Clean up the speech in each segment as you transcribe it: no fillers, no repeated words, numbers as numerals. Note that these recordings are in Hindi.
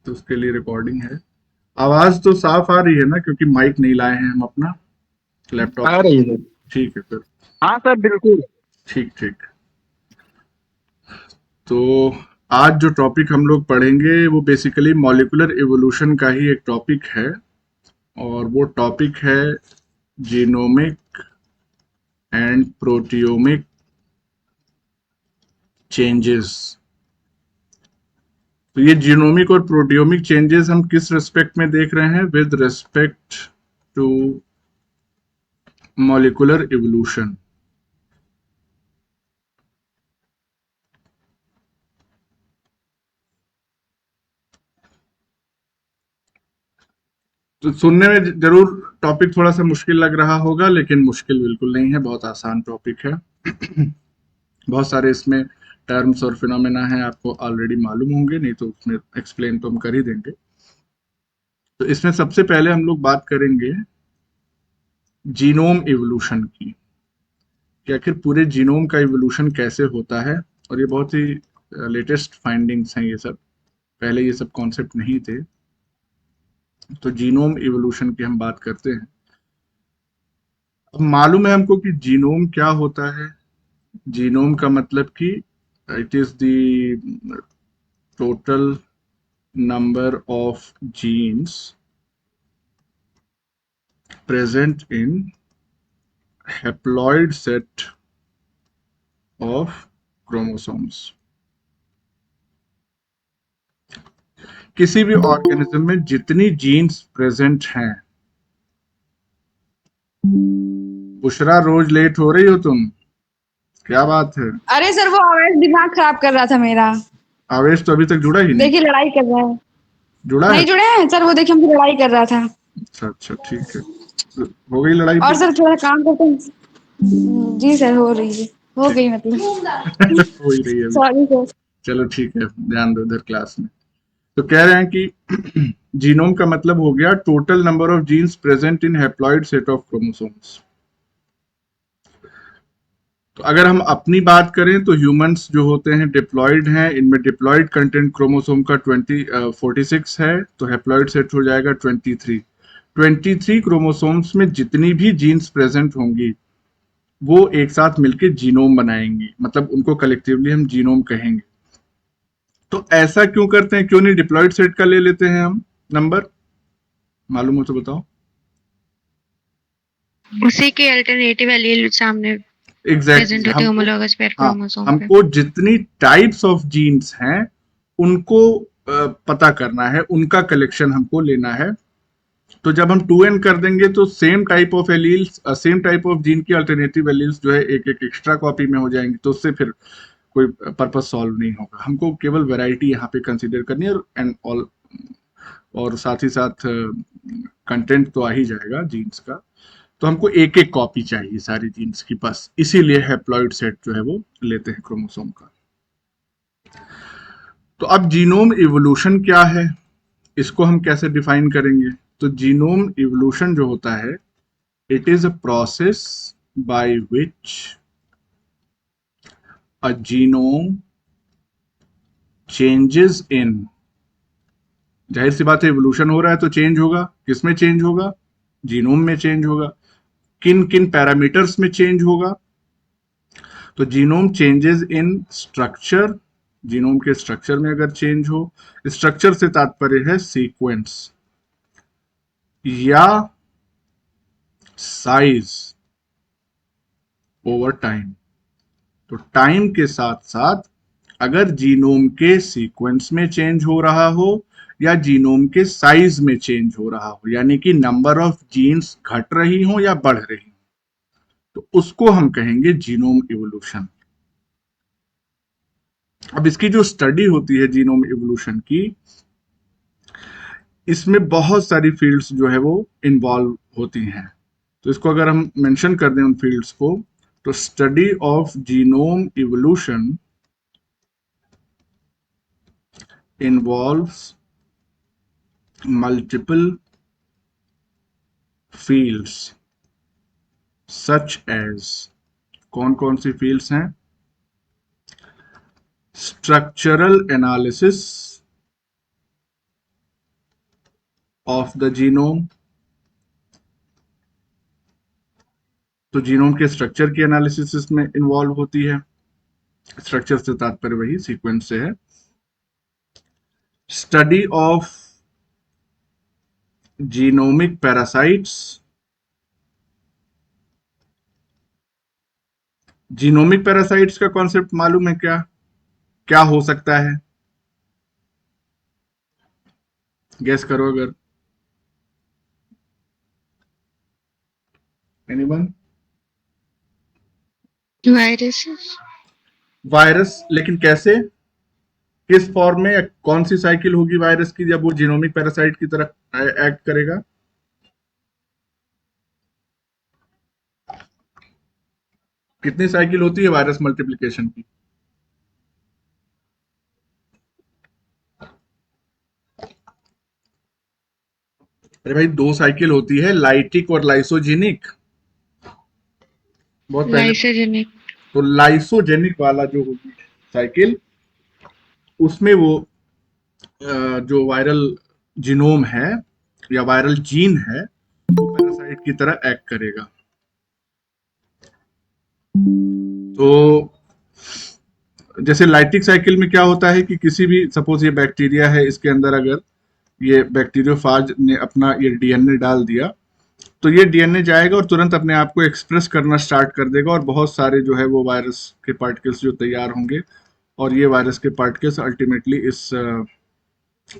तो उसके लिए रिकॉर्डिंग है। आवाज तो साफ आ रही है ना, क्योंकि माइक नहीं लाए हैं हम अपना लैपटॉप आ से। रही है। ठीक है फिर। हाँ सर बिल्कुल। ठीक ठीक। तो आज जो टॉपिक हम लोग पढ़ेंगे वो बेसिकली मॉलिक्यूलर इवोल्यूशन का ही एक टॉपिक है। और वो टॉपिक है जीनोमिक एंड प्रोटियोमिक चेंजेस। तो ये जीनोमिक और प्रोटियोमिक चेंजेस हम किस रिस्पेक्ट में देख रहे हैं? With respect to molecular evolution. तो सुनने में जरूर टॉपिक थोड़ा सा मुश्किल लग रहा होगा, लेकिन मुश्किल बिल्कुल नहीं है, बहुत आसान टॉपिक है। बहुत सारे इसमें टर्म्स और फिनोमेना हैं, आपको ऑलरेडी मालूम होंगे, नहीं तो उसमें एक्सप्लेन तो हम कर ही देंगे। तो इसमें सबसे पहले हम लोग बात करेंगे जीनोम इवोल्यूशन की, कि आखिर पूरे जीनोम का इवोल्यूशन कैसे होता है। और ये बहुत ही लेटेस्ट फाइंडिंग्स हैं ये सब, पहले ये सब कॉन्सेप्ट नहीं थे। तो जीनोम इवोल्यूशन की हम बात करते हैं। अब मालूम है हमको कि जीनोम क्या होता है। जीनोम का मतलब कि it is the total number of genes present in haploid set of chromosomes। किसी भी ऑर्गेनिज्म में जितनी जीन्स प्रेजेंट हैं। बुशरा, रोज लेट हो रही हो तुम, क्या बात है? अरे सर वो आवेश दिमाग खराब कर रहा था मेरा। आवेश तो अभी तक जुड़ा ही नहीं। देखिए लड़ाई कर रहा है। जुड़ा है? नहीं जुड़े हैं सर, वो देखिए हमसे लड़ाई कर रहा था। अच्छा अच्छा, ठीक है। तो हो गई लड़ाई और फिर? सर थोड़ा काम करते हैं। जी सर हो रही है, हो ठीक। गई मतलब। हो ही रही है अभी। Sorry sir. चलो ठीक है, ध्यान दो इधर क्लास में। तो कह रहे हैं कि जीनोम का मतलब हो गया total number of genes present in haploid set of chromosomes. तो अगर हम अपनी बात करें तो ह्यूमंस जो होते हैं डिप्लॉयड हैं, इनमें डिप्लॉयड कंटेंट क्रोमोसोम का 46 है, तो हैप्लॉइड सेट हो जाएगा 23। 23 क्रोमोसोम्स में जितनी भी जीन्स प्रेजेंट होंगी वो एक साथ मिलके जीनोम बनाएंगी, मतलब उनको कलेक्टिवली हम जीनोम कहेंगे। तो ऐसा क्यों करते हैं, क्यों नहीं डिप्लॉयड सेट का ले लेते हैं हम नंबर? मालूम हो तो बताओ। उसी के अल्टरनेटिव एलील सामने प्रेजेंट एग्जैक्टली होते हैं हमको, होमोलॉगस पेयर हाँ, क्रोमोसोम पे। हमको जितनी टाइप्स ऑफ जीन्स हैं उनको पता करना है, उनका कलेक्शन हमको लेना है। तो जब हम 2n कर देंगे तो same type of alleles, same type of gene की अल्टरनेटिव एलील्स जो है एक एक एक्स्ट्रा कॉपी में हो जाएंगी, तो उससे फिर कोई पर्पस सॉल्व नहीं होगा। हमको केवल वैरायटी यहाँ पे कंसीडर करनी है, और एंड ऑल, और साथ ही साथ कंटेंट तो आ ही जाएगा जीन्स का। तो हमको एक एक कॉपी चाहिए सारी जीन्स की, बस इसीलिए हैप्लॉइड सेट जो है वो लेते हैं क्रोमोसोम का। तो अब जीनोम इवोल्यूशन क्या है, इसको हम कैसे डिफाइन करेंगे? तो जीनोम इवोल्यूशन जो होता है, it is a process by which a genome changes in, जाहिर सी बात है इवोल्यूशन हो रहा है तो चेंज होगा, किसमें चेंज होगा? जीनोम में चेंज होगा। किन किन पैरामीटर्स में चेंज होगा? तो genome changes in structure, genome के स्ट्रक्चर में अगर चेंज हो, स्ट्रक्चर से तात्पर्य है सीक्वेंस, या साइज ओवर टाइम। तो टाइम के साथ साथ अगर जीनोम के सीक्वेंस में चेंज हो रहा हो, या जीनोम के साइज में चेंज हो रहा हो, यानी कि नंबर ऑफ जीन्स घट रही हो या बढ़ रही हो, तो उसको हम कहेंगे जीनोम इवोल्यूशन। अब इसकी जो स्टडी होती है जीनोम इवोल्यूशन की, इसमें बहुत सारी फील्ड्स जो है वो इन्वॉल्व होती हैं। तो इसको अगर हम मेंशन कर दें उन फील्ड्स को, तो study of genome evolution involves multiple fields such as, कौन कौन सी फील्ड्स हैं? Structural analysis, of the genome. तो जीनोम के स्ट्रक्चर की एनालिसिस इसमें इन्वॉल्व होती है। स्ट्रक्चर से तात्पर्य वही सीक्वेंस से है। Study of genomic parasites. Genomic parasites का कॉन्सेप्ट मालूम है क्या? क्या हो सकता है? गेस करो अगर। एनीवन? वायरसेस। वायरस, लेकिन कैसे? किस फॉर्म में या कौन सी साइकिल होगी वायरस की जब वो जीनोमिक पैरासाइट की तरह एक्ट करेगा? कितनी साइकिल होती है वायरस मल्टीप्लिकेशन की? अरे भाई, दो साइकिल होती है, लाइटिक और लाइसोजेनिक। बहुत पहले। लाइसोजेनिक। तो लाइसोजेनिक वाला जो होगी साइकिल, उसमें वो जो वायरल जीनोम है या वायरल जीन है वो पैरासाइट की तरह एक्ट करेगा। तो जैसे लाइटिक साइकिल में क्या होता है कि किसी भी, सपोज ये बैक्टीरिया है, इसके अंदर अगर ये बैक्टीरियोफाज ने अपना ये डीएनए डाल दिया, तो ये डीएनए जाएगा और तुरंत अपने आप को एक्सप्रेस करना स्टार्ट कर देगा और बहुत सारे जो है वो वायरस के पार्टिकल्स जो तैयार होंगे, और ये वायरस के पार्टिकल्स अल्टीमेटली इस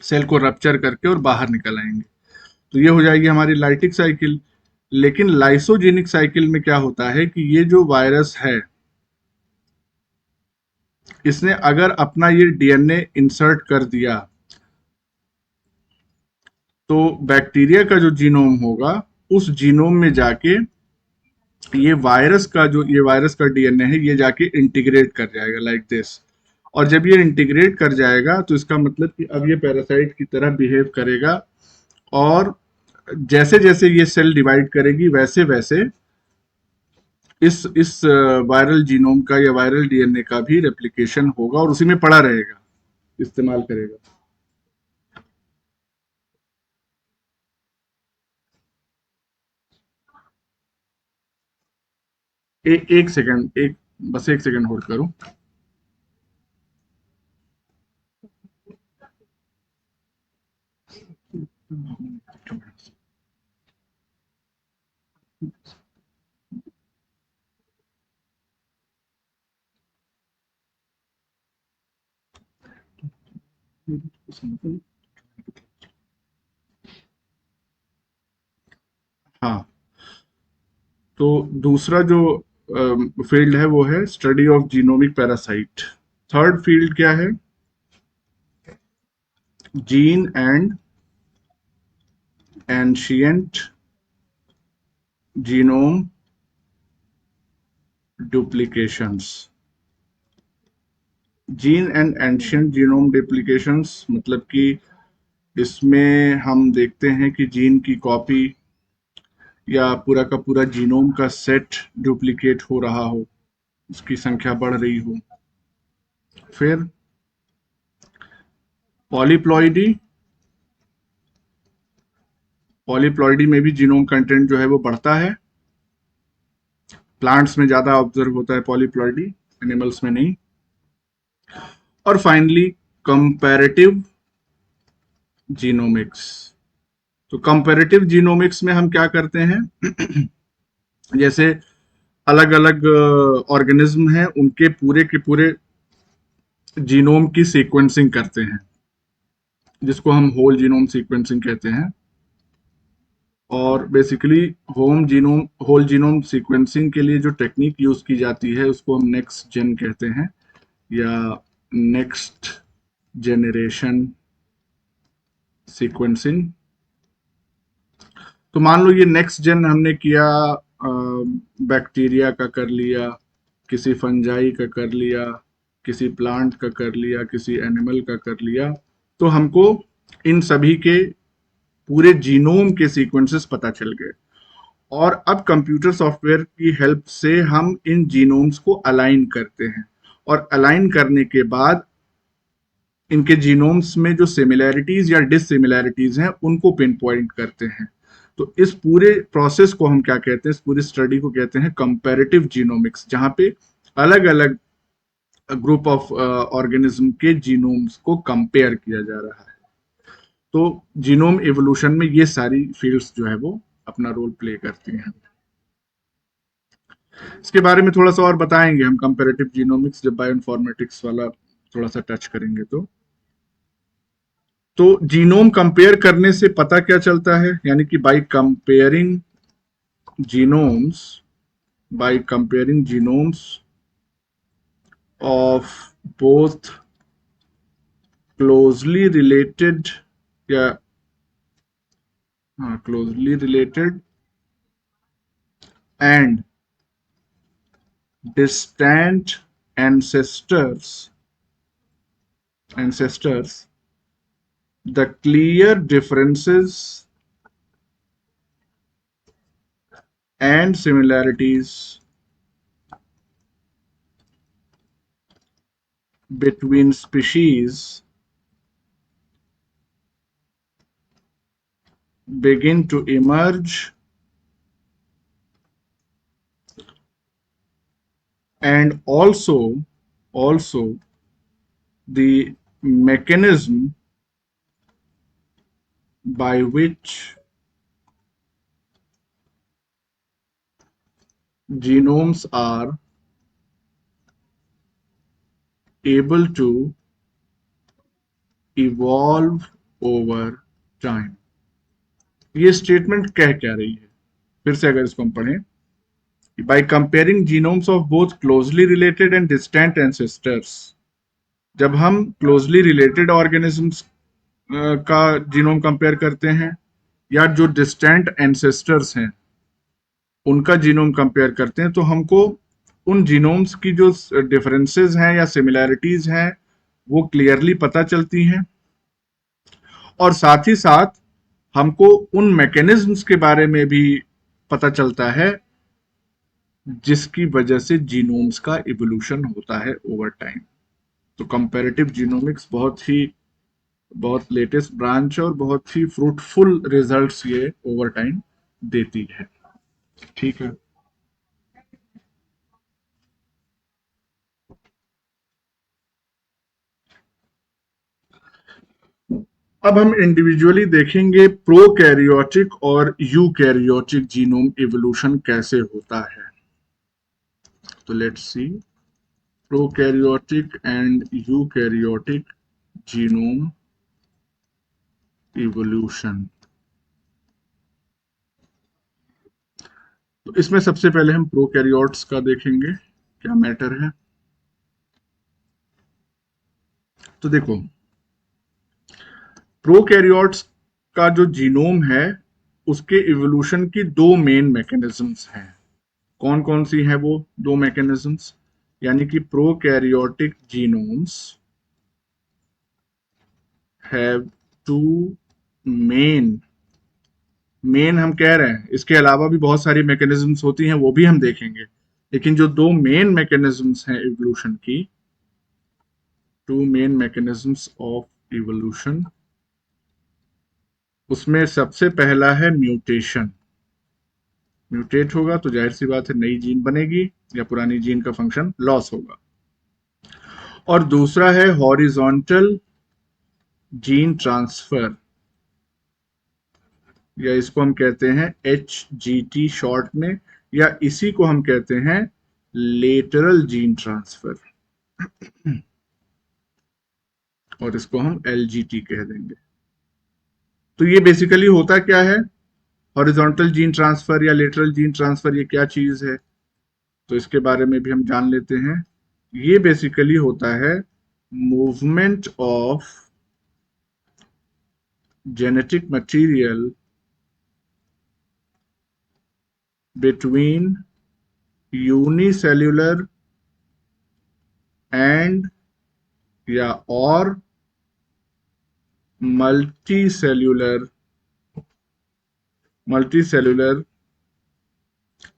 सेल को रप्चर करके और बाहर निकल आएंगे। तो ये हो जाएगी हमारी लाइटिक साइकिल। लेकिन लाइसोजेनिक साइकिल में क्या होता है कि ये जो वायरस है, इसने अगर अपना ये डीएनए इंसर्ट कर दिया, तो बैक्टीरिया का जो जीनोम होगा उस जीनोम में जाके ये वायरस का डीएनए है, ये जाके इंटीग्रेट कर जाएगा लाइक दिस। और जब ये इंटीग्रेट कर जाएगा तो इसका मतलब कि अब ये पैरासाइट की तरह बिहेव करेगा, और जैसे जैसे ये सेल डिवाइड करेगी वैसे वैसे इस वायरल जीनोम का या वायरल डीएनए का भी रेप्लिकेशन होगा और उसी में पड़ा रहेगा, इस्तेमाल करेगा। एक सेकंड, बस एक सेकंड होल्ड करो। हाँ, तो दूसरा जो फील्ड है वो है study of genomic parasite. Third field क्या है? Gene and ancient genome duplications. Gene and ancient genome duplications मतलब कि इसमें हम देखते हैं कि जीन की कॉपी या पूरा का पूरा जीनोम का सेट डुप्लीकेट हो रहा हो, उसकी संख्या बढ़ रही हो। फिर पॉलीप्लॉइडी। पॉलीप्लॉइडी में भी जीनोम कंटेंट जो है वो बढ़ता है। प्लांट्स में ज्यादा ऑब्जर्व होता है पॉलीप्लॉइडी, एनिमल्स में नहीं। और फाइनली कंपैरेटिव जीनोमिक्स। तो कंपैरेटिव जीनोमिक्स में हम क्या करते हैं जैसे अलग अलग ऑर्गेनिज्म हैं, उनके पूरे के पूरे जीनोम की सीक्वेंसिंग करते हैं, जिसको हम होल जीनोम सीक्वेंसिंग कहते हैं। और बेसिकली होल जीनोम सीक्वेंसिंग के लिए जो टेक्निक यूज की जाती है उसको हम नेक्स्ट जेन कहते हैं, या नेक्स्ट जेनरेशन सीक्वेंसिंग। तो मान लो ये नेक्स्ट जेन हमने किया, बैक्टीरिया का कर लिया, किसी फंजाई का कर लिया, किसी प्लांट का कर लिया, किसी एनिमल का कर लिया, तो हमको इन सभी के पूरे जीनोम के सीक्वेंसेस पता चल गए। और अब कंप्यूटर सॉफ्टवेयर की हेल्प से हम इन जीनोम्स को अलाइन करते हैं, और अलाइन करने के बाद इनके जीनोम्स में जो सिमिलैरिटीज या डिससिमिलैरिटीज हैं उनको पिन पॉइंट करते हैं। तो इस पूरे प्रोसेस को हम क्या कहते हैं, इस पूरी स्टडी को कहते हैं कंपैरेटिव जीनोमिक्स, जहां पे अलग अलग ग्रुप ऑफ ऑर्गेनिज्म के जीनोम्स को कंपेयर किया जा रहा है। तो जीनोम एवोल्यूशन में ये सारी फील्ड्स जो है वो अपना रोल प्ले करती हैं। इसके बारे में थोड़ा सा और बताएंगे हम, कंपैरेटिव जीनोमिक्स जब बायोइन्फॉर्मेटिक्स वाला थोड़ा सा टच करेंगे तो जीनोम कंपेयर करने से पता क्या चलता है, यानी कि by comparing genomes, by comparing genomes of both closely related या closely related and distant ancestors, the clear differences and similarities between species begin to emerge, and also the mechanism by which genomes are able to evolve over time। ये स्टेटमेंट कह क्या रही है, फिर से अगर इसको हम पढ़ें, by comparing genomes of both closely related and distant ancestors, जब हम क्लोजली रिलेटेड ऑर्गेनिजम्स का जीनोम कंपेयर करते हैं या जो डिस्टेंट एंसेस्टर्स हैं उनका जीनोम कंपेयर करते हैं, तो हमको उन जीनोम्स की जो डिफरेंसेस हैं या सिमिलैरिटीज हैं वो क्लियरली पता चलती हैं, और साथ ही साथ हमको उन मैकेनिज्म्स के बारे में भी पता चलता है जिसकी वजह से जीनोम्स का इवोल्यूशन होता है ओवर टाइम। तो कंपैरेटिव जीनोमिक्स बहुत लेटेस्ट ब्रांच और बहुत ही फ्रूटफुल रिजल्ट्स ये ओवर टाइम देती है। ठीक है, अब हम इंडिविजुअली देखेंगे प्रोकैरियोटिक और यूकैरियोटिक जीनोम इवोल्यूशन कैसे होता है। तो let's see prokaryotic and eukaryotic genome evolution. तो इसमें सबसे पहले हम प्रोकैरियोट्स का देखेंगे क्या मैटर है। तो देखो, प्रोकैरियोट्स का जो जीनोम है उसके इवोल्यूशन की दो मेन मैकेनिज्म्स हैं। कौन कौन सी हैं वो दो मैकेनिज्म्स, यानी कि prokaryotic genomes have two main हम कह रहे हैं, इसके अलावा भी बहुत सारी मैकेनिज्म्स होती हैं वो भी हम देखेंगे, लेकिन जो दो मेन मैकेनिज्म्स हैं इवोल्यूशन की, two main mechanisms of evolution, उसमें सबसे पहला है म्यूटेशन। म्यूटेट होगा तो जाहिर सी बात है नई जीन बनेगी या पुरानी जीन का फंक्शन लॉस होगा। और दूसरा है हॉरिजॉन्टल जीन ट्रांसफर, या इसको हम कहते हैं HGT शॉर्ट में, या इसी को हम कहते हैं लेटरल जीन ट्रांसफर, और इसको हम LGT कह देंगे। तो ये बेसिकली होता क्या है, हॉरिजॉन्टल जीन ट्रांसफर या लेटरल जीन ट्रांसफर, ये क्या चीज है, तो इसके बारे में भी हम जान लेते हैं। ये बेसिकली होता है movement of genetic material between unicellular and या और multicellular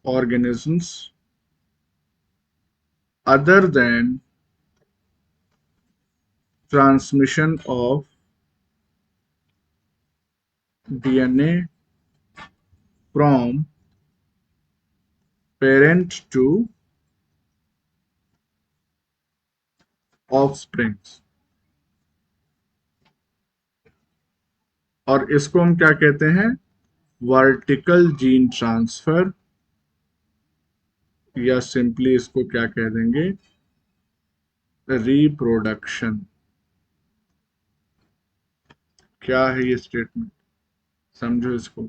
organisms other than transmission of DNA from parent to offsprings, और इसको हम क्या कहते हैं, वर्टिकल जीन ट्रांसफर, या सिंपली इसको क्या कह देंगे, रिप्रोडक्शन। क्या है ये स्टेटमेंट, समझो इसको।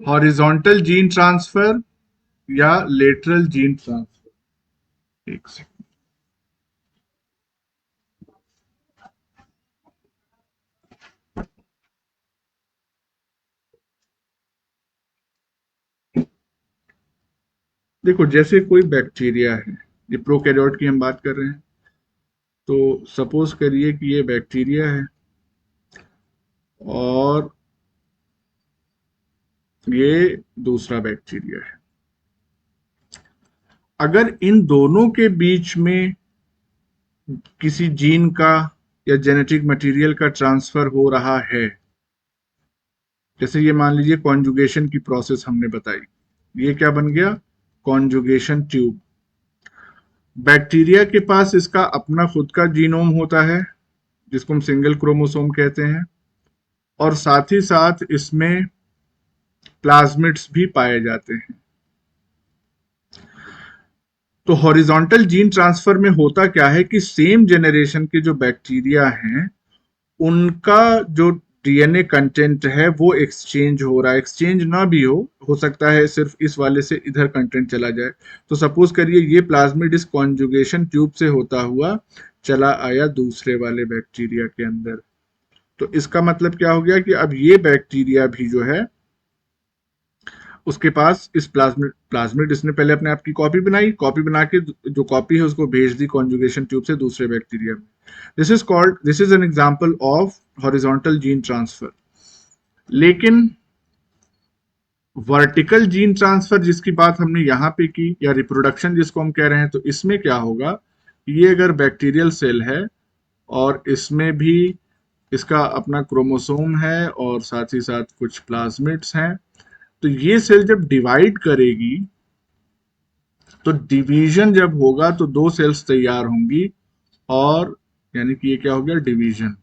हॉरिजॉन्टल जीन ट्रांसफर या लेटरल जीन ट्रांसफर। एक सेकंड, देखो जैसे कोई बैक्टीरिया है, ये प्रोकैरियोट की हम बात कर रहे हैं, तो सपोज करिए कि ये बैक्टीरिया है और ये दूसरा बैक्टीरिया है। अगर इन दोनों के बीच में किसी जीन का या जेनेटिक मटेरियल का ट्रांसफर हो रहा है, जैसे ये मान लीजिए कॉन्जुगेशन की प्रोसेस हमने बताई, ये क्या बन गया, कॉन्जुगेशन ट्यूब। बैक्टीरिया के पास इसका अपना खुद का जीनोम होता है जिसको हम सिंगल क्रोमोसोम कहते हैं, और साथ ही साथ इसमें प्लाज्मिड्स भी पाए जाते हैं। तो हॉरिजॉन्टल जीन ट्रांसफर में होता क्या है कि सेम जेनरेशन के जो बैक्टीरिया हैं उनका जो डीएनए कंटेंट है वो एक्सचेंज हो रहा है। एक्सचेंज ना भी हो सकता है सिर्फ इस वाले से इधर कंटेंट चला जाए। तो सपोज करिए ये प्लाज्मिड इस कॉन्जुगेशन ट्यूब से होता हुआ चला आया दूसरे वाले बैक्टीरिया के अंदर। तो इसका मतलब क्या हो गया कि अब ये बैक्टीरिया भी जो है उसके पास इस प्लाज्मिड इसने पहले अपने आप की कॉपी बनाई, कॉपी बना के जो कॉपी है उसको भेज दी कॉन्जुगेशन ट्यूब से दूसरे बैक्टीरिया में। This is an example of horizontal gene transfer. लेकिन वर्टिकल जीन ट्रांसफर जिसकी बात हमने यहाँ पे की, या रिप्रोडक्शन जिसको हम कह रहे हैं, तो इसमें क्या होगा, ये अगर बैक्टीरियल सेल है और इसमें भी इसका अपना क्रोमोसोम है और साथ ही साथ कुछ प्लाज्मिड्स हैं, तो ये सेल जब डिवाइड करेगी तो डिवीजन जब होगा तो दो सेल्स तैयार होंगी, और यानी कि ये क्या हो गया, डिवीजन।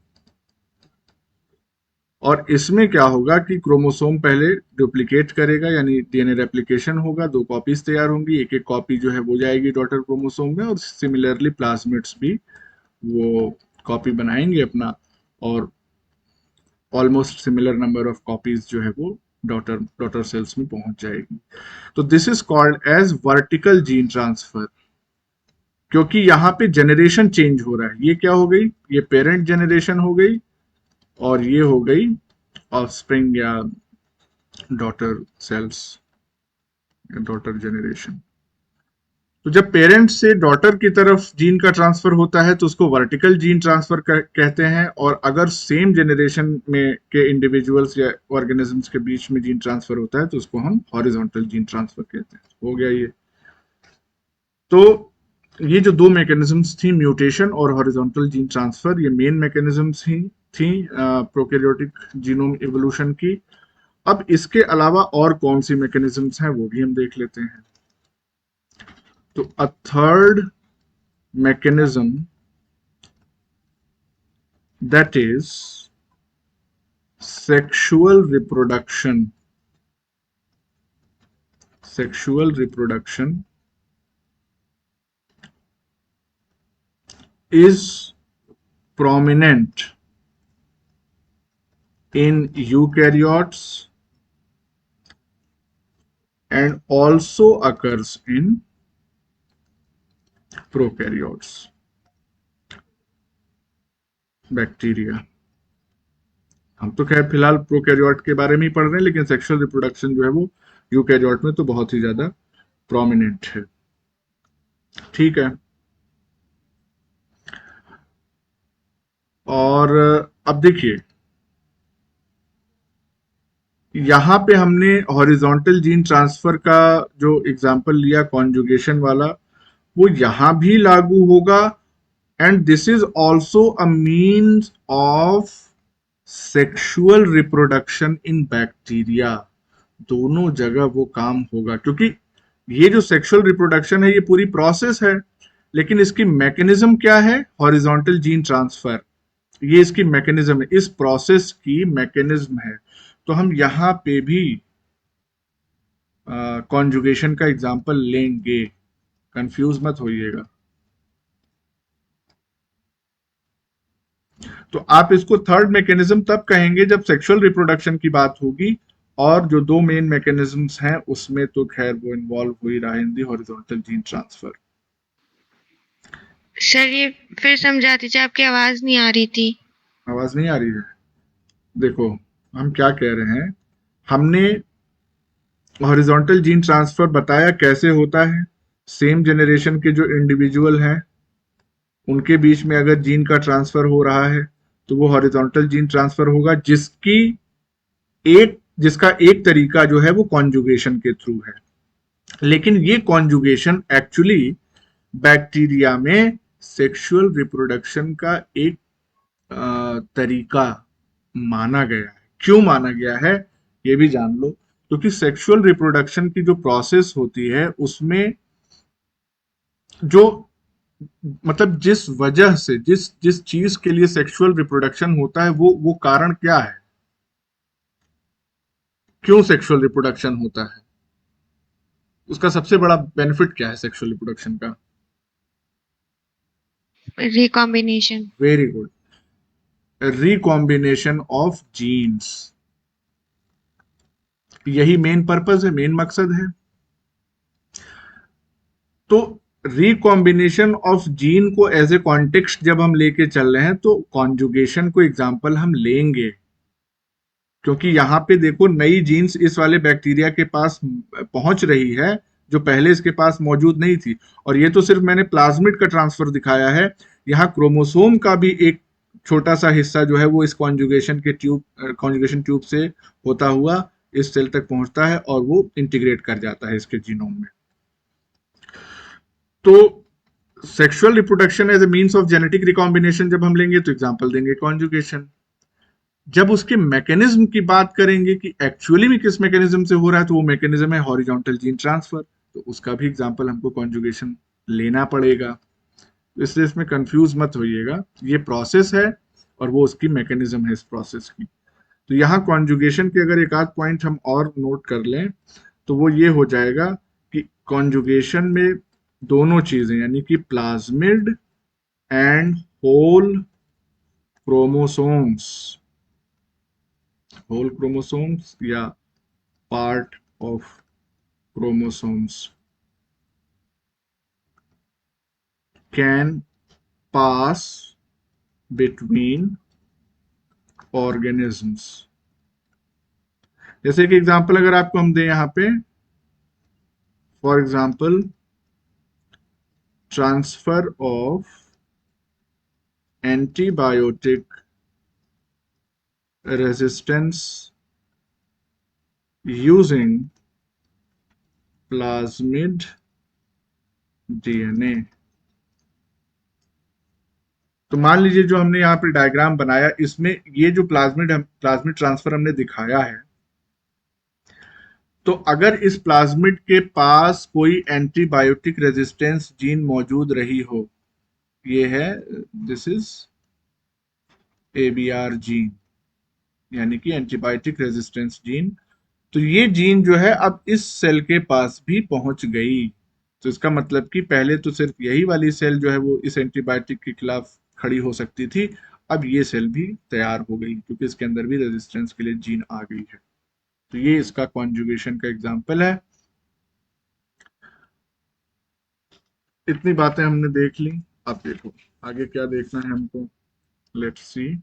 और इसमें क्या होगा कि क्रोमोसोम पहले डुप्लीकेट करेगा, यानी डीएनए रेप्लिकेशन होगा, दो कॉपीज तैयार होंगी, एक एक कॉपी जो है वो जाएगी डॉटर क्रोमोसोम में, और सिमिलरली प्लाज्मिड्स भी वो कॉपी बनाएंगे अपना, और almost similar number of copies जो है वो डॉटर सेल्स में पहुंच जाएगी। तो this is called as vertical gene transfer, क्योंकि यहाँ पे जनरेशन चेंज हो रहा है। ये क्या हो गई, ये पेरेंट जनरेशन हो गई और ये हो गई ऑफस्प्रिंग या डॉटर सेल्स या डॉटर जनरेशन। तो जब पेरेंट से डॉटर की तरफ जीन का ट्रांसफर होता है तो उसको वर्टिकल जीन ट्रांसफर कहते हैं, और अगर सेम जनरेशन में के इंडिविजुअल्स या ऑर्गेनिजम्स के बीच में जीन ट्रांसफर होता है तो उसको हम हॉरिजॉन्टल जीन ट्रांसफर कहते हैं। हो गया ये। तो ये जो दो मैकेनिज्म्स थी, म्यूटेशन और हॉरिजॉन्टल जीन ट्रांसफर, ये मेन मैकेनिज्म्स थी प्रोकैरियोटिक जीनोम इवोल्यूशन की। अब इसके अलावा और कौन सी मैकेनिज्म्स हैं वो भी हम देख लेते हैं। तो a third mechanism, that is sexual reproduction is prominent in eukaryotes and also occurs in prokaryotes, bacteria. हम तो खैर फिलहाल प्रोकैरियोट के बारे में ही पढ़ रहे हैं, लेकिन सेक्सुअल रिप्रोडक्शन जो है वो यूकैरियोट में तो बहुत ही ज्यादा प्रोमिनेंट है। ठीक है, और अब देखिए यहां पे हमने हॉरिजॉन्टल जीन ट्रांसफर का जो एग्जांपल लिया कॉन्जुगेशन वाला, वो यहां भी लागू होगा and this is also a means of sexual reproduction in bacteria. दोनों जगह वो काम होगा, क्योंकि ये जो सेक्सुअल रिप्रोडक्शन है ये पूरी प्रोसेस है, लेकिन इसकी मैकेनिज्म क्या है? Horizontal gene transfer. ये इसकी मैकेनिज्म है, इस प्रोसेस की मैकेनिज्म है। तो हम यहां पे भी कॉन्जुगेशन का एग्जांपल लेंगे, कंफ्यूज मत होइएगा। तो आप इसको थर्ड मैकेनिज्म तब कहेंगे जब सेक्सुअल रिप्रोडक्शन की बात होगी, और जो दो मेन मैकेनिज्म्स हैं उसमें तो खैर वो इन्वॉल्व हो ही रहा है in the horizontal gene transfer. Sir ये फिर समझा दीजिए, आपकी आवाज नहीं आ रही थी। आवाज नहीं आ रही है? देखो हम क्या कह रहे हैं, हमने हॉरिजॉन्टल जीन ट्रांसफर बताया कैसे होता है। सेम जनरेशन के जो इंडिविजुअल हैं उनके बीच में अगर जीन का ट्रांसफर हो रहा है तो वो हॉरिजॉन्टल जीन ट्रांसफर होगा, जिसका एक तरीका जो है वो कॉन्जुगेशन के थ्रू है। लेकिन ये कॉन्जुगेशन एक्चुअली बैक्टीरिया में सेक्सुअल रिप्रोडक्शन का एक तरीका माना गया है। क्यों माना गया है ये भी जान लो, क्योंकि सेक्सुअल रिप्रोडक्शन की जो प्रोसेस होती है उसमें जो मतलब जिस वजह से जिस जिस चीज के लिए सेक्सुअल रिप्रोडक्शन होता है वो कारण क्या है, क्यों सेक्सुअल रिप्रोडक्शन होता है, उसका सबसे बड़ा बेनिफिट क्या है सेक्सुअल रिप्रोडक्शन का? Recombination. Very good, recombination of genes. यही मेन पर्पस है, मेन मकसद है। तो रिकॉम्बिनेशन ऑफ जीन को एज ए कॉन्टेक्स्ट जब हम लेके चल रहे हैं तो कॉन्जुगेशन को एग्जांपल हम लेंगे, क्योंकि यहां पे देखो नई जीन्स इस वाले बैक्टीरिया के पास पहुंच रही है जो पहले इसके पास मौजूद नहीं थी। और ये तो सिर्फ मैंने प्लाज्मिड का ट्रांसफर दिखाया है, यहाँ क्रोमोसोम का भी एक छोटा सा हिस्सा जो है वो इस कॉन्जुगेशन ट्यूब से होता हुआ इस सेल तक पहुंचता है और वो इंटीग्रेट कर जाता है इसके जीनोम में। तो sexual reproduction as a means of genetic recombination जब हम लेंगे तो एग्जांपल देंगे कॉन्जुगेशन। जब उसके मैकेनिज्म की बात करेंगे कि एक्चुअली में किस मैकेनिज्म से हो रहा है तो वो मैकेनिज्म है हॉरिजॉन्टल जीन ट्रांसफर, तो उसका भी एग्जांपल हमको कॉन्जुगेशन लेना पड़ेगा। इसलिए इसमें कंफ्यूज मत होइएगा, ये प्रोसेस है और वो उसकी मैकेनिज्म है इस प्रोसेस की। तो यहाँ कॉन्जुगेशन के अगर एक आध पॉइंट हम और नोट कर लें तो वो ये हो जाएगा कि कॉन्जुगेशन में दोनों चीजें यानी कि plasmid and whole chromosomes, whole chromosomes या part of chromosomes can pass between organisms। जैसे कि एग्जांपल अगर आपको हम दें यहां पे, for example transfer of antibiotic resistance using plasmid DNA. तो मान लीजिए जो हमने यहाँ पे डायग्राम बनाया इसमें ये जो प्लाज्मिड ट्रांसफर हमने दिखाया है, तो अगर इस प्लाज्मिड के पास कोई एंटीबायोटिक रेजिस्टेंस जीन मौजूद रही हो, ये है दिस इज एबीआर जीन यानी कि एंटीबायोटिक रेजिस्टेंस जीन, तो ये जीन जो है अब इस सेल के पास भी पहुंच गई। तो इसका मतलब कि पहले तो सिर्फ यही वाली सेल जो है वो इस एंटीबायोटिक के खिलाफ खड़ी हो सकती थी, अब ये सेल भी तैयार हो गई क्योंकि इसके अंदर भी रेजिस्टेंस के लिए जीन आ गई है। तो ये इसका कॉन्जुगेशन का एग्जाम्पल है। इतनी बातें हमने देख ली, अब देखो आगे क्या देखना है हमको। लेट्स सी,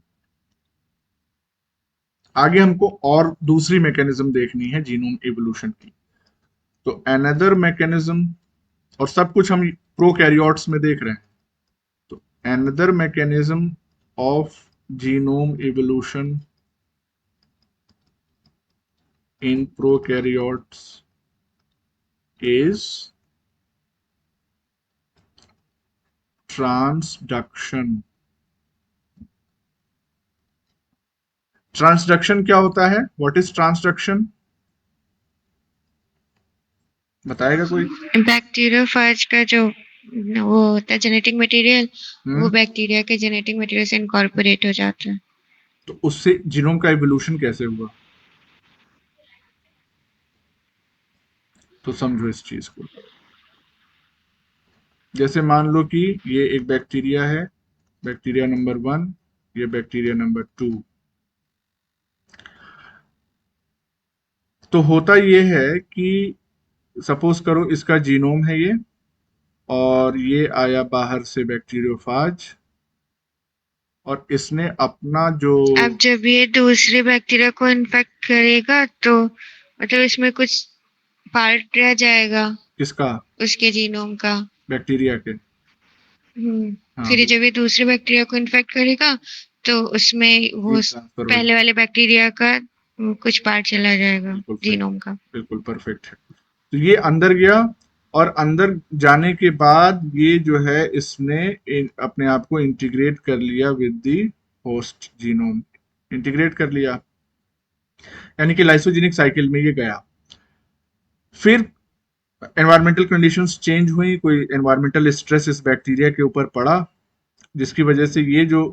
आगे हमको और दूसरी मैकेनिज्म देखनी है जीनोम एवोल्यूशन की। तो अनदर मैकेनिज्म, और सब कुछ हम प्रोकैरियोट्स में देख रहे हैं, तो another mechanism of genome evolution in prokaryotes is transduction. Transduction क्या होता है? What is transduction? बताएगा कोई? बैक्टीरियोफाज का जो वो होता है जेनेटिक मटेरियल, वो हम्म बैक्टीरिया के जेनेटिक मटेरियल से इनकॉर्पोरेट हो जाता है। तो उससे जीनोम का इवोल्यूशन कैसे हुआ? तो समझो इस चीज को। जैसे मान लो कि ये एक बैक्टीरिया है, बैक्टीरिया नंबर 1, ये बैक्टीरिया नंबर 2। तो होता ये है कि सपोज करो इसका जीनोम है ये, और ये आया बाहर से बैक्टीरियोफाज, और इसने अपना जो अब जब ये दूसरे बैक्टीरिया को इन्फेक्ट करेगा तो मतलब इसमें कुछ पार्ट रह जाएगा किसका? उसके जीनोम का। बैक्टीरिया के। हाँ, फिर जब ये दूसरे बैक्टीरिया को इन्फेक्ट करेगा तो उसमें ये वो ट्रांसफर हो पहले जाए। वाले बैक्टीरिया का कुछ पार्ट चला जाएगा बिल्कुल सही, जीनोम का। बिल्कुल परफेक्ट है। तो ये अंदर गया, और अंदर जाने के बाद ये जो है इसने अपने आप को इंटीग्रेट कर लिया with the host genome. Integrate कर लिया, यानी कि लाइसोजेनिक साइकिल में ये गया। फिर एनवायरमेंटल कंडीशंस चेंज हुई, कोई एनवायरमेंटल स्ट्रेस इस बैक्टीरिया के ऊपर पड़ा, जिसकी वजह से ये जो,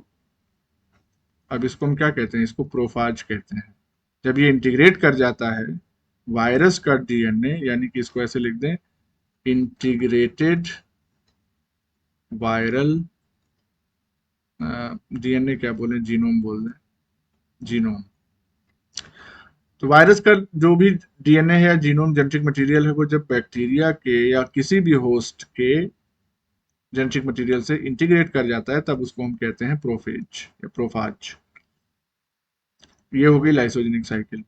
अब इसको हम क्या कहते हैं, इसको प्रोफाज कहते हैं। जब ये इंटीग्रेट कर जाता है वायरस का डीएनए, यानी कि इसको ऐसे लिख दें, इंटीग्रेटेड वायरल डीएनए, क्या बोले, जीनोम बोल दें, जीनोम। तो वायरस का जो भी डीएनए है या जीनोम जेनेटिक मटेरियल है, वो जब बैक्टीरिया के या किसी भी होस्ट के जेनेटिक मटेरियल से इंटीग्रेट कर जाता है, तब उसको हम कहते हैं प्रोफेज या प्रोफाज। ये हो गई लाइसोजेनिक साइकिल।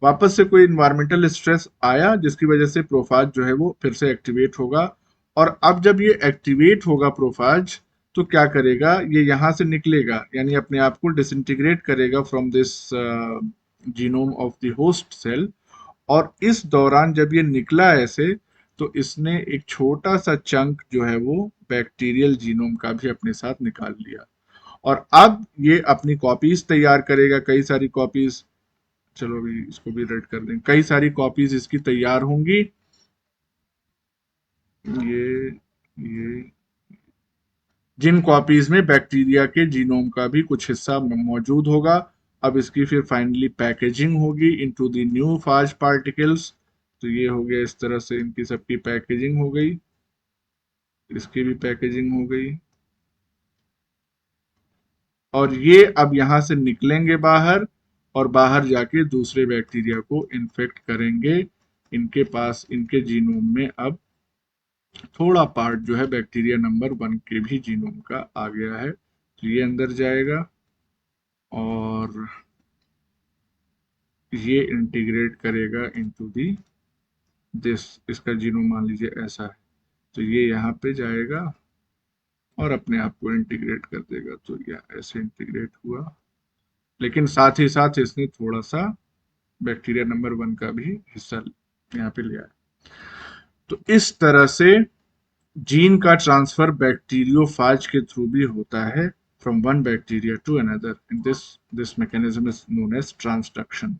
वापस से कोई इन्वायरमेंटल स्ट्रेस आया जिसकी वजह से प्रोफाज जो है वो फिर से एक्टिवेट होगा, और अब जब ये एक्टिवेट होगा प्रोफाज, तो क्या करेगा, ये यहां से निकलेगा, यानी अपने आप को डिसइंटीग्रेट करेगा from this genome of the host cell. और इस दौरान जब ये निकला ऐसे, तो इसने एक छोटा सा चंक जो है वो बैक्टीरियल जीनोम का भी अपने साथ निकाल लिया, और अब ये अपनी कॉपीज तैयार करेगा, कई सारी कॉपीज। चलो अभी इसको भी रेड कर दें, कई सारी कॉपीज इसकी तैयार होंगी। ये जिन कॉपीज में बैक्टीरिया के जीनोम का भी कुछ हिस्सा मौजूद होगा। अब इसकी फिर फाइनली पैकेजिंग होगी इनटू द न्यू फाज पार्टिकल्स। तो ये हो गया, इस तरह से इनकी सबकी पैकेजिंग हो गई, इसकी भी पैकेजिंग हो गई, और ये अब यहां से निकलेंगे बाहर, और बाहर जाके दूसरे बैक्टीरिया को इन्फेक्ट करेंगे। इनके पास इनके जीनोम में अब थोड़ा पार्ट जो है बैक्टीरिया नंबर 1 के भी जीनोम का आ गया है, तो ये अंदर जाएगा, और ये इंटीग्रेट करेगा इनटू दी दिस। इसका जीनोम मान लीजिए ऐसा है, तो ये यहाँ पे जाएगा और अपने आप को इंटीग्रेट कर देगा। तो यह ऐसे इंटीग्रेट हुआ, लेकिन साथ ही साथ इसने थोड़ा सा बैक्टीरिया नंबर 1 का भी हिस्सा यहाँ पे लिया है। तो इस तरह से जीन का ट्रांसफर बैक्टीरियोफाज के थ्रू भी होता है, from one bacteria to another, in this mechanism is known as transduction.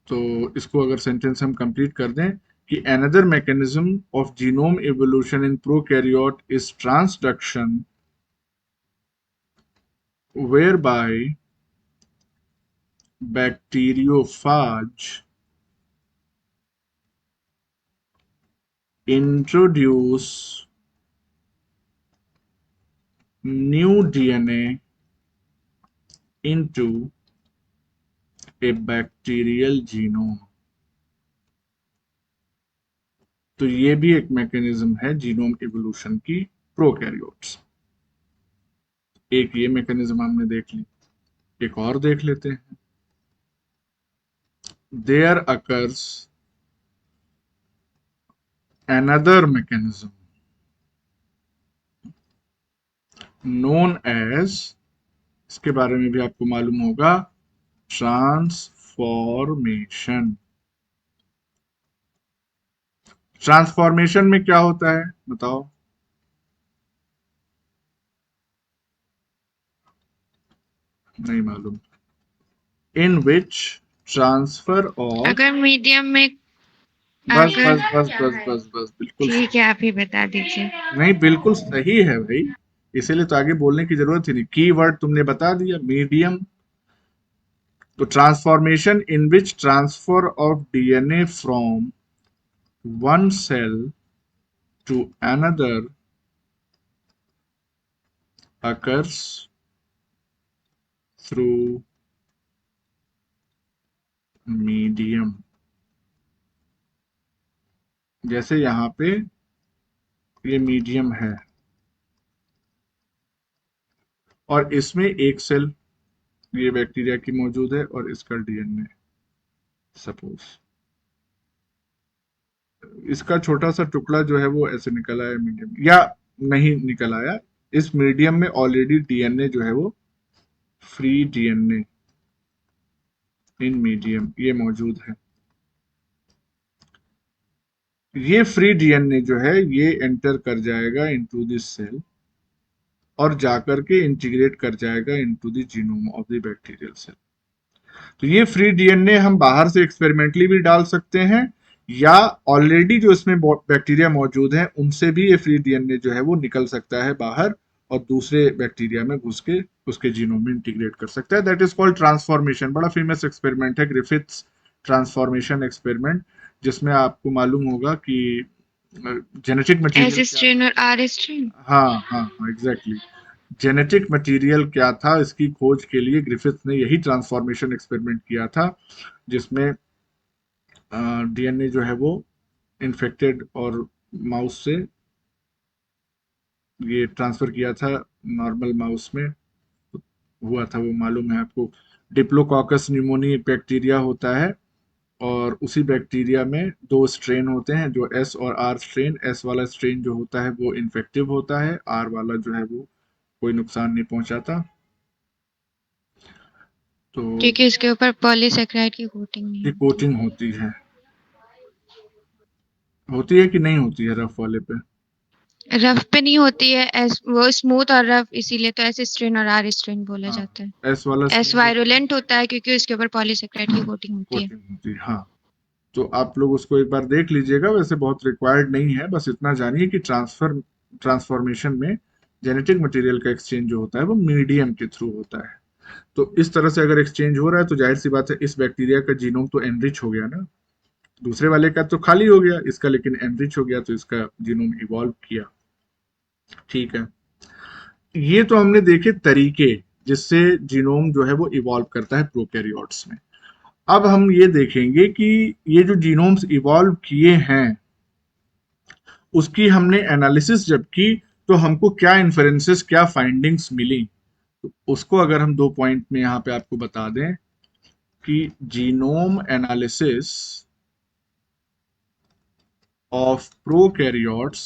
तो इसको अगर सेंटेंस हम कंप्लीट कर दें कि another mechanism of genome evolution in prokaryote is transduction, whereby bacteriophage introduce new DNA into a bacterial genome। तो ये भी एक मैकेनिज्म है जीनोम इवोल्यूशन की प्रोकैरियोट्स। एक ये मैकेनिज्म हमने देख ली, एक और देख लेते हैं। There occurs another mechanism known as, इसके बारे में भी आपको मालूम होगा, ट्रांसफॉर्मेशन। ट्रांसफॉर्मेशन में क्या होता है बताओ? नहीं मालूम। इन विच ट्रांसफर ऑफ, अगर मीडियम में बस अगर बस बस बस बस बस बिल्कुल ठीक है, आप ही बता दीजिए। नहीं, बिल्कुल सही है भाई, इसीलिए तो आगे बोलने की जरूरत ही नहीं, कीवर्ड तुमने बता दिया, मीडियम। तो transformation in which transfer of DNA from one cell to another occurs through medium। जैसे यहाँ पे ये मीडियम है और इसमें एक सेल ये बैक्टीरिया की मौजूद है और इसका डीएनए, सपोज इसका छोटा सा टुकड़ा जो है वो ऐसे निकल आया मीडियम, या नहीं निकल आया, इस मीडियम में ऑलरेडी डीएनए जो है वो फ्री डीएनए इन मीडियम ये मौजूद है। ये फ्री डीएनए जो है ये एंटर कर जाएगा इनटू दिस सेल और जाकर के इंटीग्रेट कर जाएगा into the genome of the bacterial cell. तो ये फ्री डीएनए हम बाहर से एक्सपेरिमेंटली भी डाल सकते हैं, या ऑलरेडी जो इसमें बैक्टीरिया मौजूद हैं उनसे भी ये फ्री डीएनए जो है वो निकल सकता है बाहर और दूसरे बैक्टीरिया में घुस के उसके जीनोम में इंटीग्रेट कर सकता है। That is called transformation. बड़ा फेमस एक्सपेरिमेंट है ग्रिफिथ्स ट्रांसफॉर्मेशन एक्सपेरिमेंट, जिसमें आपको मालूम होगा कि जेनेटिक एस मटेरियल क्या, स्ट्रेन और आर स्ट्रेन। हाँ हाँ हाँ एग्जैक्टली, जेनेटिक मटेरियल क्या था इसकी खोज के लिए ग्रिफिथ ने यही ट्रांसफॉर्मेशन एक्सपेरिमेंट किया था, जिसमें डीएनए जो है वो इन्फेक्टेड और माउस से ये ट्रांसफर किया था नॉर्मल माउस में, हुआ था वो मालूम है आपको। डिप्लोकॉकस न्यूमोनी एक बैक्टीरिया होता है और उसी बैक्टीरिया में दो स्ट्रेन होते हैं, जो एस और आर स्ट्रेन। एस वाला स्ट्रेन जो होता है वो इन्फेक्टिव होता है, आर वाला जो है वो कोई नुकसान नहीं पहुंचाता। तो क्योंकि उसके ऊपर पॉलीसेकेराइड की कोटिंग नहीं ये होती। कोटिंग होती है कि नहीं होती है रफ वाले पे? रफ पे नहीं होती है, वो स्मूथ और रफ, इसीलिए तो एस स्ट्रेन और आर स्ट्रेन बोला हाँ, जाता है। एस वाला एस स्ट्रेन वायरुलेंट होता है क्योंकि उसके ऊपर पॉलीसेकेराइड की कोटिंग होती है। कोटिंग होती है, हाँ। तो आप लोग उसको एक बार देख लीजिएगा, वैसे बहुत रिक्वायर्ड नहीं है, बस इतना जानिए कि ट्रांसफॉर्मेशन में जेनेटिक मटेरियल का एक्सचेंज जो होता है वो मीडियम के थ्रू होता है। तो इस तरह से अगर एक्सचेंज हो रहा है तो जाहिर सी बात है इस बैक्टीरिया का जीनोम तो एनरिच हो गया ना, दूसरे वाले का तो खाली हो गया, इसका लेकिन एनरिच हो गया, तो इसका जीनोम इवॉल्व किया। ठीक है, ये तो हमने देखे तरीके जिससे जीनोम जो है वो इवॉल्व करता है प्रोकैरियोट्स में। अब हम ये देखेंगे कि ये जो जीनोम्स इवॉल्व किए हैं उसकी हमने एनालिसिस जब की तो हमको क्या इन्फरेंसेस क्या फाइंडिंग्स मिली। तो उसको अगर हम 2 पॉइंट में यहाँ पे आपको बता दें कि genome analysis of prokaryotes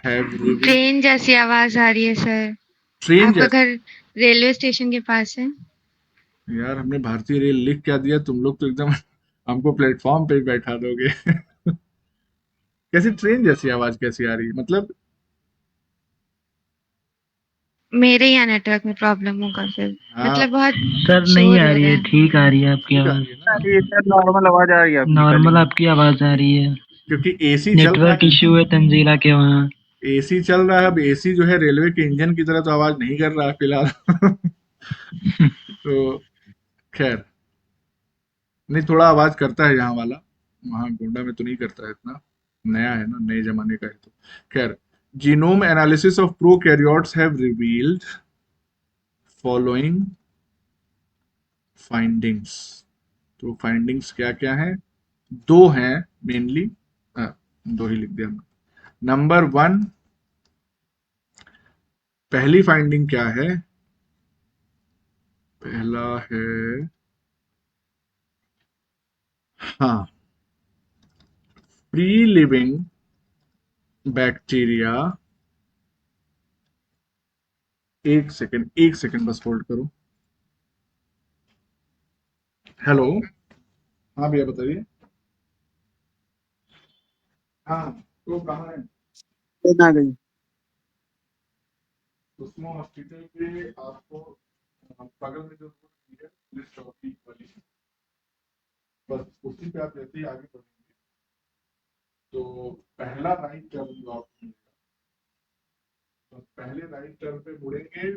have revealed. Train जैसी आवाज आ रही है सर। ट्रेन आपका जैसे? घर रेलवे स्टेशन के पास है? यार हमने भारतीय रेल लिख क्या दिया, तुम लोग तो एकदम हमको प्लेटफॉर्म पे ही बैठा दोगे कैसे ट्रेन जैसी आवाज कैसी आ रही है मतलब? मेरे यहाँ नेटवर्क में प्रॉब्लम होगा फिर, हाँ मतलब बहुत सर नहीं शोर आ हो रही रहा है, है। ठीक आ रही है आपकी ठीक आ आवाज। रही है ना? ये सर नॉर्मल आवाज आ रही है आपकी खाली। नॉर्मल आपकी आवाज आ रही है। क्योंकि एसी चल रहा नेटवर्क है इश्यू है तंजीला के वहाँ। एसी चल रहा है। अब एसी जो है रेलवे के इंजन की तरह तो आवाज नहीं कर रहा है फिलहाल तो खैर, नहीं थोड़ा आवाज करता है यहाँ वाला, वहाँ गोंडा में तो नहीं करता है इतना, नया है ना, नए जमाने का है तो। खैर, genome analysis of prokaryotes have revealed following findings. तो फाइंडिंग्स क्या क्या है? दो हैं मेनली, दो ही लिख दिया हमने। नंबर 1, पहली फाइंडिंग क्या है? पहला है, हाँ, फ्री लिविंग बैक्टीरिया, एक सेकंड बस होल्ड करो। हेलो, हाँ भैया बताइए। हाँ, तो कहाँ है? ट्रेन आ गई। सुषमा हॉस्पिटल पे आपको बगल में जो लिस्ट ऑफ वाली, बस उसी पे आप जैसे ही आगे बढ़ेंगे तो पहला राइट टर्न जो आपको मिलेगा, तो पहले राइट टर्न पे मुड़ेंगे,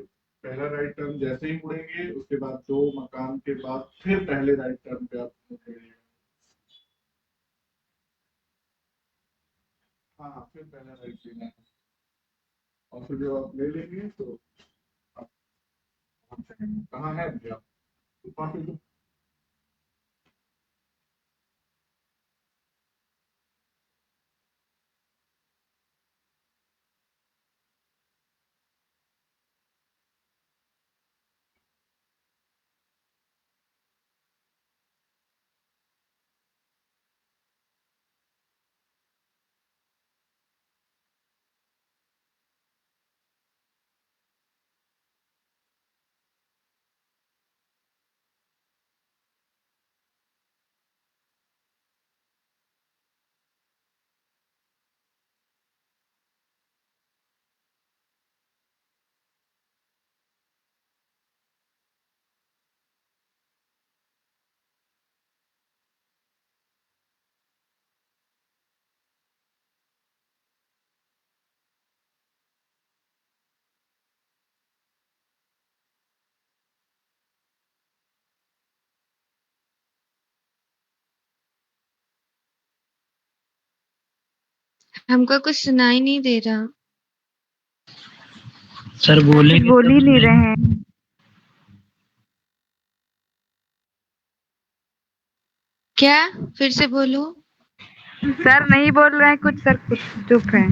पहला राइट टर्न जैसे ही मुड़ेंगे उसके बाद 2 मकान के बाद फिर पहले राइट टर्न पे आप मुड़ेंगे। हाँ, फिर पहला राइट लेना है और फिर जब आप ले लेंगे तो आप कहाँ है अभी आप? वहाँ पे तो हमको कुछ सुनाई नहीं दे रहा। सर कुछ बोलेंगे बोल ही तब नहीं रहे सुनाई। हैं। क्या? फिर से बोलो। सर नहीं बोल रहे हैं कुछ, सर कुछ चुप हैं,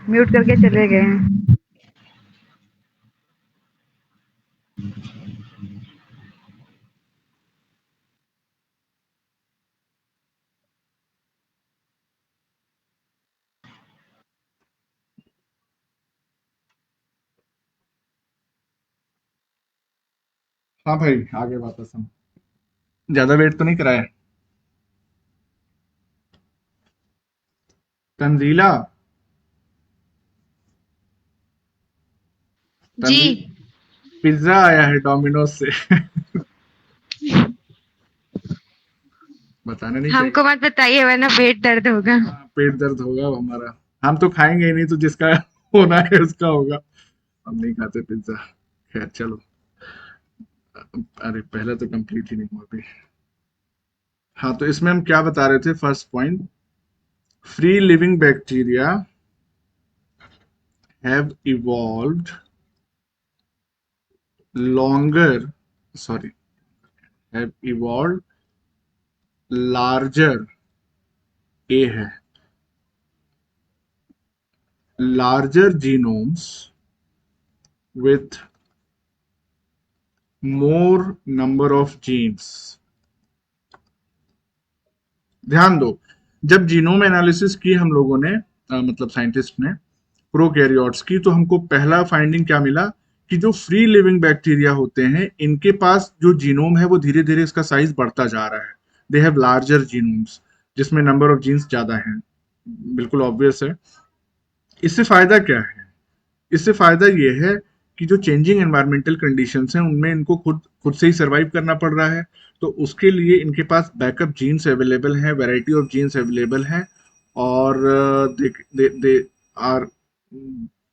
म्यूट करके चले गए हैं। हाँ भाई, आगे वापस हम ज्यादा वेट तो नहीं कराया। तंजीला, जी। पिज्जा आया है डोमिनोज से। बताना नहीं चाहिए। हमको मत बताइए वरना पेट दर्द होगा। हाँ, पेट दर्द होगा अब हमारा। हम तो खाएंगे ही नहीं, तो जिसका होना है उसका होगा। हम नहीं खाते पिज्जा। खैर चलो। अरे पहला तो कंप्लीट ही नहीं हुआ अभी। हाँ, तो इसमें हम क्या बता रहे थे? First point, free living bacteria have evolved longer, sorry, have evolved larger, A है, larger genomes with more number of genes. ध्यान दो, जब जीनोम एनालिसिस की हम लोगों ने मतलब साइंटिस्ट ने प्रोकैरियोट्स की, तो हमको पहला फाइंडिंग क्या मिला कि जो फ्री लिविंग बैक्टीरिया होते हैं इनके पास जो जीनोम है वो धीरे धीरे इसका साइज बढ़ता जा रहा है। दे हैव लार्जर जीनोम्स, जिसमें नंबर ऑफ जीन्स ज्यादा हैं। बिल्कुल ऑब्वियस है। इससे फायदा क्या है? इससे फायदा ये है कि जो चेंजिंग एनवायरमेंटल कंडीशंस हैं उनमें इनको खुद खुद से ही सरवाइव करना पड़ रहा है, तो उसके लिए इनके पास बैकअप जीन्स अवेलेबल हैं, वैरायटी ऑफ जीन्स अवेलेबल हैं, और they are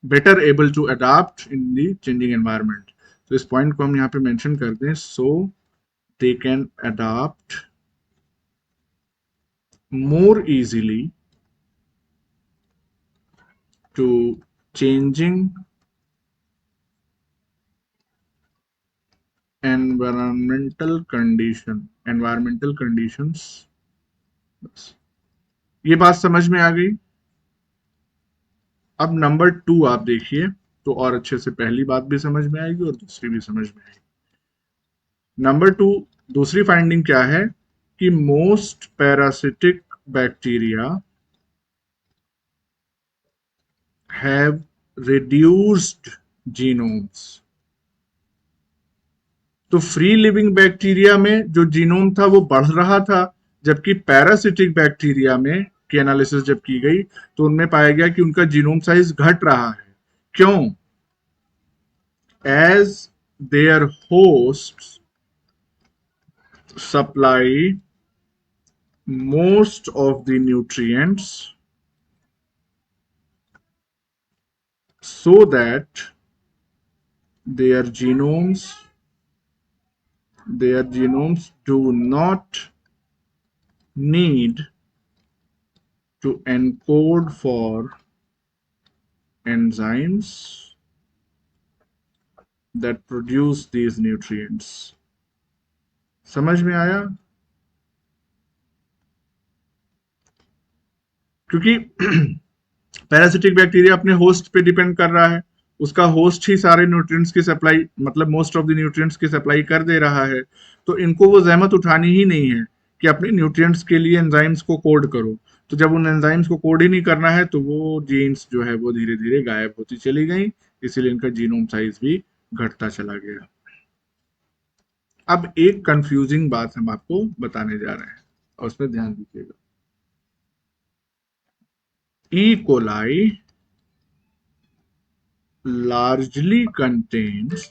better able to adapt in the changing environment. तो इस पॉइंट को हम यहाँ पे मेंशन कर दें, so they can adapt more easily to changing environmental conditions। बस ये बात समझ में आ गई। अब नंबर 2 आप देखिए तो और अच्छे से पहली बात भी समझ में आएगी और दूसरी भी समझ में आएगी। नंबर 2, दूसरी फाइंडिंग क्या है कि most parasitic bacteria have reduced genomes. तो फ्री लिविंग बैक्टीरिया में जो जीनोम था वो बढ़ रहा था, जबकि पैरासिटिक बैक्टीरिया में की एनालिसिस जब की गई तो उनमें पाया गया कि उनका जीनोम साइज घट रहा है। क्यों? As their hosts supply most of the nutrients so that their genomes do not need to encode for enzymes that produce these nutrients. समझ में आया? क्योंकि पैरासिटिक बैक्टीरिया अपने होस्ट पे डिपेंड कर रहा है, उसका होस्ट ही सारे न्यूट्रिएंट्स की सप्लाई, मतलब मोस्ट ऑफ द न्यूट्रिएंट्स की सप्लाई कर दे रहा है, तो इनको वो जहमत उठानी ही नहीं है कि अपने न्यूट्रिएंट्स के लिए एंजाइम्स को कोड करो। तो जब उन एंजाइम्स को कोड ही नहीं करना है तो वो जीन्स जो है वो धीरे धीरे गायब होती चली गई, इसीलिए इनका जीनोम साइज भी घटता चला गया। अब एक कंफ्यूजिंग बात हम आपको बताने जा रहे हैं और उस पर ध्यान दीजिएगा। E. coli largely contains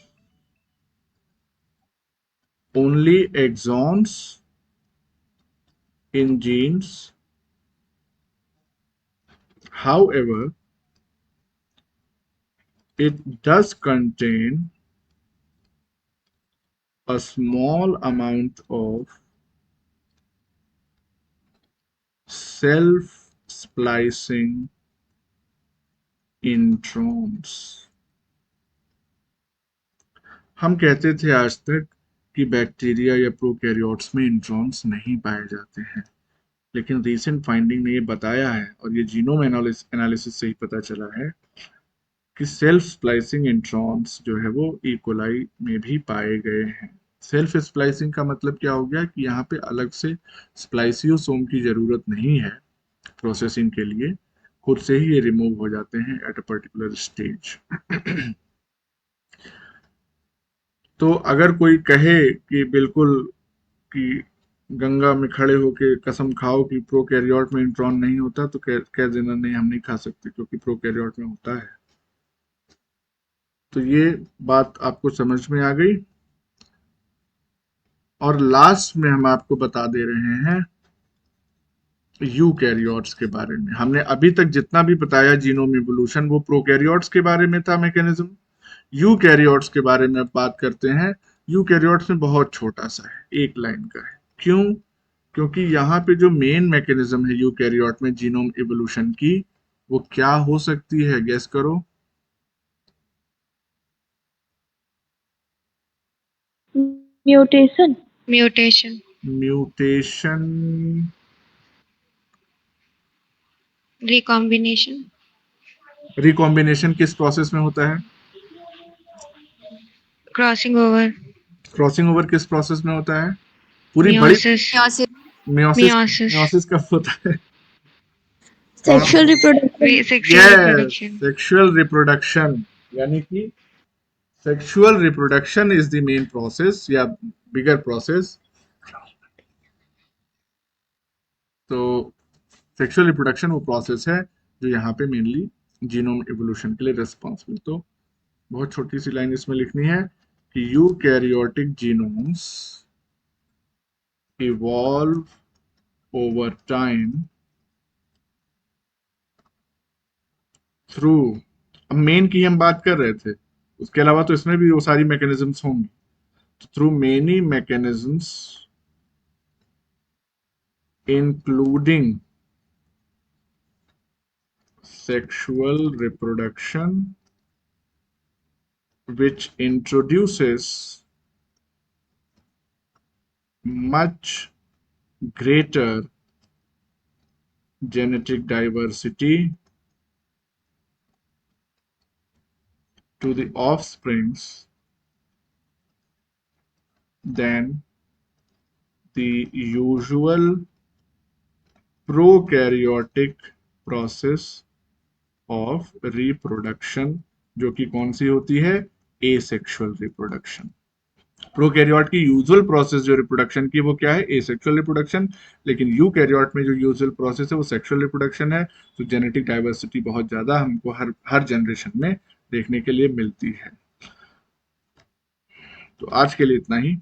only exons in genes. However, it does contain a small amount of self-splicing introns. हम कहते थे आज तक कि बैक्टीरिया या प्रोकैरियोट्स में इंट्रॉन्स नहीं पाए जाते हैं, लेकिन रीसेंट फाइंडिंग ने ये बताया है और ये जीनोम एनालिसिस से ही पता चला है कि सेल्फ स्प्लाइसिंग इंट्रॉन्स जो है वो ई कोलाई में भी पाए गए हैं। सेल्फ स्प्लाइसिंग का मतलब क्या हो गया कि यहाँ पे अलग से स्प्लाइसियोसोम की जरूरत नहीं है प्रोसेसिंग के लिए, खुद से ही ये रिमूव हो जाते हैं एट अ पर्टिकुलर स्टेज। तो अगर कोई कहे कि बिल्कुल कि गंगा में खड़े होके कसम खाओ कि प्रोकैरियोट में इंट्रॉन नहीं होता, तो कह देना नहीं, हम नहीं खा सकते क्योंकि प्रोकैरियोट में होता है। तो ये बात आपको समझ में आ गई। और लास्ट में हम आपको बता दे रहे हैं यूकैरियोट्स के बारे में। हमने अभी तक जितना भी बताया जीनोम इवोल्यूशन वो प्रोकैरियोट्स के बारे में था मैकेनिज्म। यूकैरियोट्स के बारे में अब बात करते हैं। यूकैरियोट्स में बहुत छोटा सा है, एक लाइन का है। क्यों? क्योंकि यहाँ पे जो मेन मैकेनिज्म है यूकैरियोट में जीनोम इवोल्यूशन की, वो क्या हो सकती है? गेस करो। म्यूटेशन। रिकॉम्बिनेशन किस प्रोसेस में होता है? क्रॉसिंग ओवर किस प्रोसेस में होता है? पूरी बड़ी मियोसिस कब होता है? Sexual reproduction. सेक्सुअल रिप्रोडक्शन, यानी कि sexual reproduction is the main process या बिगर प्रोसेस। तो सेक्सुअल रिप्रोडक्शन वो प्रोसेस है जो यहाँ पे मेनली जीनोम इवोल्यूशन के लिए रिस्पॉन्सिबल। तो बहुत छोटी सी लाइन इसमें लिखनी है कि eukaryotic genomes evolve over time through, अब मेन की हम बात कर रहे थे, उसके अलावा तो इसमें भी वो सारी मैकेनिज्म्स होंगी। तो through many mechanisms including sexual reproduction, which introduces much greater genetic diversity to the offsprings than the usual prokaryotic process of reproduction, जो कि कौन सी होती है? Asexual reproduction. प्रोकैरियोट की यूजुअल प्रोसेस जो रिप्रोडक्शन की वो क्या है? Asexual reproduction. लेकिन यूकैरियोट में जो यूजुअल प्रोसेस है वो सेक्सुअल रिप्रोडक्शन है। तो जेनेटिक डाइवर्सिटी बहुत ज्यादा हमको हर जनरेशन में देखने के लिए मिलती है। तो आज के लिए इतना ही।